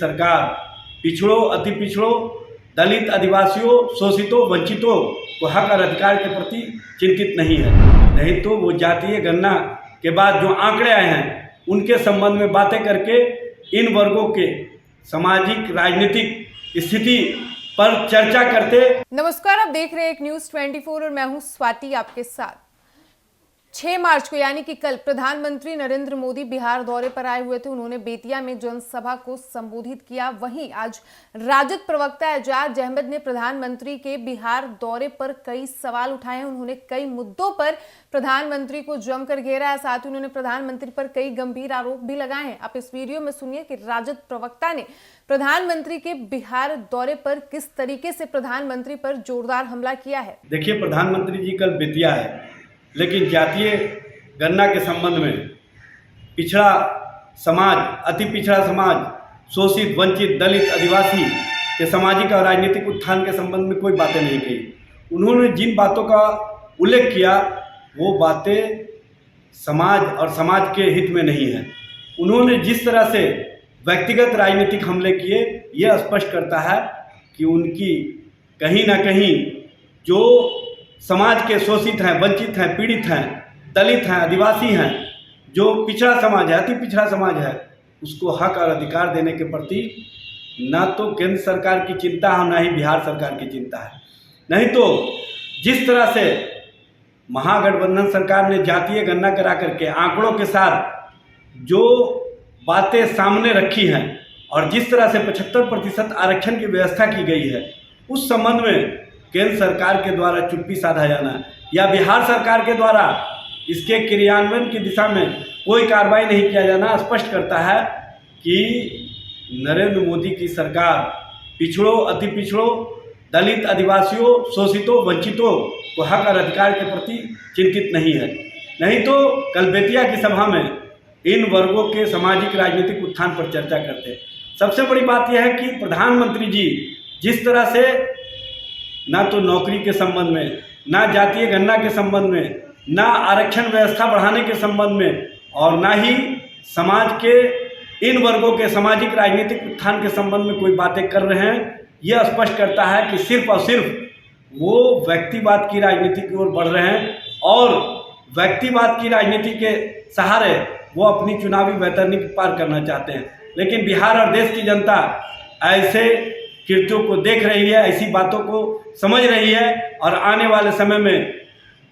सरकार पिछड़ों, अति पिछड़ों, दलित, आदिवासियों, शोषितों, वंचितों को हक और अधिकार के प्रति चिंतित नहीं है। नहीं तो वो जातीय गणना के बाद जो आंकड़े आए हैं उनके संबंध में बातें करके इन वर्गों के सामाजिक राजनीतिक स्थिति पर चर्चा करते। नमस्कार, आप देख रहे हैं एक न्यूज़ 24 और मैं हूं स्वाति आपके साथ। 6 मार्च को यानी कि कल प्रधानमंत्री नरेंद्र मोदी बिहार दौरे पर आए हुए थे। उन्होंने बेतिया में जनसभा को संबोधित किया। वहीं आज राजद प्रवक्ता एजाज अहमद ने प्रधानमंत्री के बिहार दौरे पर कई सवाल उठाए हैं। उन्होंने कई मुद्दों पर प्रधानमंत्री को जमकर घेरा है। साथ ही उन्होंने प्रधानमंत्री पर कई गंभीर आरोप भी लगाए हैं। आप इस वीडियो में सुनिए कि राजद प्रवक्ता ने प्रधानमंत्री के बिहार दौरे पर किस तरीके से प्रधानमंत्री पर जोरदार हमला किया है। देखिए, प्रधानमंत्री जी कल बेतिया है, लेकिन जातीय गणना के संबंध में पिछड़ा समाज, अति पिछड़ा समाज, शोषित, वंचित, दलित, आदिवासी के सामाजिक और राजनीतिक उत्थान के संबंध में कोई बातें नहीं कही। उन्होंने जिन बातों का उल्लेख किया वो बातें समाज और समाज के हित में नहीं है। उन्होंने जिस तरह से व्यक्तिगत राजनीतिक हमले किए, यह स्पष्ट करता है कि उनकी कहीं ना कहीं जो समाज के शोषित हैं, वंचित हैं, पीड़ित हैं, दलित हैं, आदिवासी हैं, जो पिछड़ा समाज है, अति पिछड़ा समाज है, उसको हक और अधिकार देने के प्रति ना तो केंद्र सरकार की चिंता है, ना ही बिहार सरकार की चिंता है। नहीं तो जिस तरह से महागठबंधन सरकार ने जातीय गणना करा करके आंकड़ों के साथ जो बातें सामने रखी हैं और जिस तरह से 75% आरक्षण की व्यवस्था की गई है, उस संबंध में केंद्र सरकार के द्वारा चुप्पी साधा जाना या बिहार सरकार के द्वारा इसके क्रियान्वयन की दिशा में कोई कार्रवाई नहीं किया जाना स्पष्ट करता है कि नरेंद्र मोदी की सरकार पिछड़ों, अति पिछड़ों, दलित, आदिवासियों, शोषितों, वंचितों को हक और अधिकार के प्रति चिंतित नहीं है। नहीं तो कल बेतिया की सभा में इन वर्गों के सामाजिक राजनीतिक उत्थान पर चर्चा करते। सबसे बड़ी बात यह है कि प्रधानमंत्री जी जिस तरह से ना तो नौकरी के संबंध में, ना जातीय गणना के संबंध में, ना आरक्षण व्यवस्था बढ़ाने के संबंध में और ना ही समाज के इन वर्गों के सामाजिक राजनीतिक उत्थान के संबंध में कोई बातें कर रहे हैं, यह स्पष्ट करता है कि सिर्फ और सिर्फ वो व्यक्तिवाद की राजनीति की ओर बढ़ रहे हैं और व्यक्तिवाद की राजनीति के सहारे वो अपनी चुनावी वैतरणी पार करना चाहते हैं। लेकिन बिहार और देश की जनता ऐसे कृत्यों को देख रही है, ऐसी बातों को समझ रही है और आने वाले समय में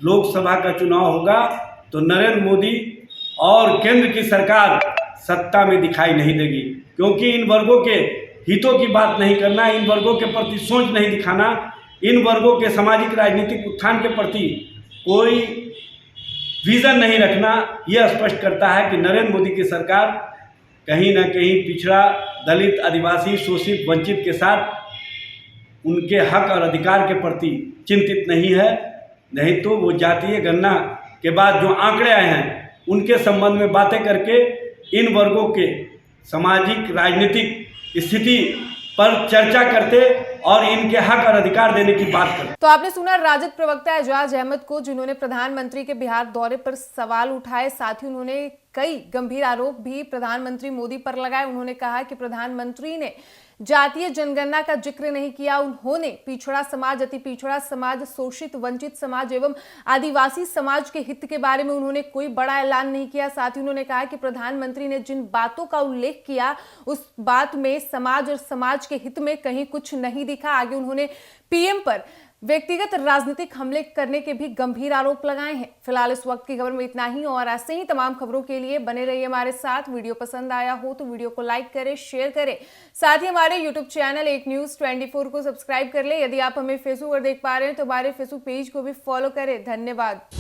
लोकसभा का चुनाव होगा तो नरेंद्र मोदी और केंद्र की सरकार सत्ता में दिखाई नहीं देगी, क्योंकि इन वर्गों के हितों की बात नहीं करना, इन वर्गों के प्रति सोच नहीं दिखाना, इन वर्गों के सामाजिक राजनीतिक उत्थान के प्रति कोई विजन नहीं रखना, यह स्पष्ट करता है कि नरेंद्र मोदी की सरकार कहीं ना कहीं पिछड़ा, दलित, आदिवासी, शोषित, वंचित के साथ उनके हक और अधिकार के प्रति चिंतित नहीं है। नहीं तो वो जातीय गणना के बाद जो आंकड़े आए हैं उनके संबंध में बातें करके इन वर्गों के सामाजिक राजनीतिक स्थिति पर चर्चा करते और इनके हक और अधिकार देने की बात करते। तो आपने सुना राजद प्रवक्ता एजाज अहमद को, जिन्होंने प्रधानमंत्री के बिहार दौरे पर सवाल उठाए। साथ ही उन्होंने कई गंभीर आरोप भी प्रधानमंत्री मोदी पर लगाए। उन्होंने कहा कि प्रधानमंत्री ने जातीय जनगणना का जिक्र नहीं किया। उन्होंने पिछड़ा समाज, अति पिछड़ा समाज, शोषित, वंचित समाज एवं आदिवासी समाज के हित के बारे में उन्होंने कोई बड़ा ऐलान नहीं किया। साथ ही उन्होंने कहा कि प्रधानमंत्री ने जिन बातों का उल्लेख किया उस बात में समाज और समाज के हित में कहीं कुछ नहीं दिखा। आगे उन्होंने पीएम पर व्यक्तिगत राजनीतिक हमले करने के भी गंभीर आरोप लगाए हैं। फिलहाल इस वक्त की खबर में इतना ही और ऐसे ही तमाम खबरों के लिए बने रहिए हमारे साथ। वीडियो पसंद आया हो तो वीडियो को लाइक करें, शेयर करें। साथ ही हमारे यूट्यूब चैनल एक न्यूज़ 24 को सब्सक्राइब कर ले। यदि आप हमें फेसबुक पर देख पा रहे हैं तो हमारे फेसबुक पेज को भी फॉलो करें। धन्यवाद।